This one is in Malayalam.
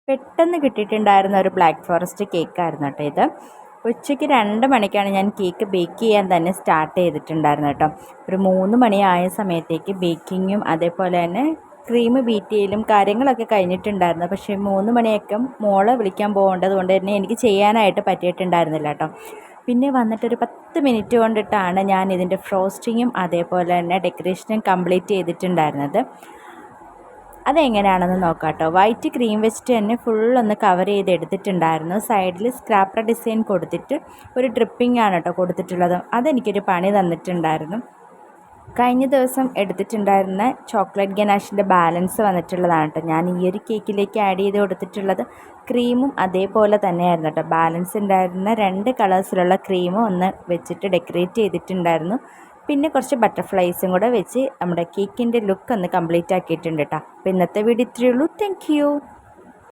പെട്ടെന്ന് കിട്ടിയിട്ടുണ്ടായിരുന്ന ഒരു ബ്ലാക്ക് ഫോറസ്റ്റ് കേക്കായിരുന്നു കേട്ടോ ഇത്. ഉച്ചയ്ക്ക് 2 മണിക്കാണ് ഞാൻ കേക്ക് ബേക്ക് ചെയ്യാൻ തന്നെ സ്റ്റാർട്ട് ചെയ്തിട്ടുണ്ടായിരുന്നത് കേട്ടോ. ഒരു 3 മണിയായ സമയത്തേക്ക് ബേക്കിങ്ങും അതേപോലെ തന്നെ ക്രീം ബീറ്റ് ചെയ്യലും കാര്യങ്ങളൊക്കെ കഴിഞ്ഞിട്ടുണ്ടായിരുന്നു. പക്ഷേ 3 മണിയൊക്കെ മോളെ വിളിക്കാൻ പോകേണ്ടത് കൊണ്ട് തന്നെ എനിക്ക് ചെയ്യാനായിട്ട് പറ്റിയിട്ടുണ്ടായിരുന്നില്ല കേട്ടോ. പിന്നെ വന്നിട്ടൊരു 10 മിനിറ്റ് കൊണ്ടിട്ടാണ് ഞാൻ ഇതിൻ്റെ ഫ്രോസ്റ്റിങ്ങും അതേപോലെ തന്നെ ഡെക്കറേഷനും കംപ്ലീറ്റ് ചെയ്തിട്ടുണ്ടായിരുന്നത്. അതെങ്ങനെയാണെന്ന് നോക്കാം കേട്ടോ. വൈറ്റ് ക്രീം വെച്ചിട്ട് തന്നെ ഫുള്ളൊന്ന് കവർ ചെയ്ത് എടുത്തിട്ടുണ്ടായിരുന്നു. സൈഡിൽ സ്ക്രാപ്പർ ഡിസൈൻ കൊടുത്തിട്ട് ഒരു ഡ്രിപ്പിംഗ് ആണ് കേട്ടോ കൊടുത്തിട്ടുള്ളത്. അതെനിക്കൊരു പണി തന്നിട്ടുണ്ടായിരുന്നു. കഴിഞ്ഞ ദിവസം എടുത്തിട്ടുണ്ടായിരുന്ന ചോക്ലേറ്റ് ഗനാഷിൻ്റെ ബാലൻസ് വന്നിട്ടുള്ളതാണ് കേട്ടോ ഞാൻ ഈ ഒരു കേക്കിലേക്ക് ആഡ് ചെയ്ത് കൊടുത്തിട്ടുള്ളത്. ക്രീമും അതേപോലെ തന്നെയായിരുന്നു കേട്ടോ. ബാലൻസ് ഉണ്ടായിരുന്ന 2 കളേഴ്സിലുള്ള ക്രീമും ഒന്ന് വെച്ചിട്ട് ഡെക്കറേറ്റ് ചെയ്തിട്ടുണ്ടായിരുന്നു. പിന്നെ കുറച്ച് ബട്ടർഫ്ലൈസും കൂടെ വെച്ച് നമ്മുടെ കേക്കിൻ്റെ ലുക്ക് ഒന്ന് കംപ്ലീറ്റ് ആക്കിയിട്ടുണ്ട് കേട്ടോ. അപ്പോൾ ഇന്നത്തെ വീഡിയോ ഇത്രയേ ഉള്ളൂ. Thank you.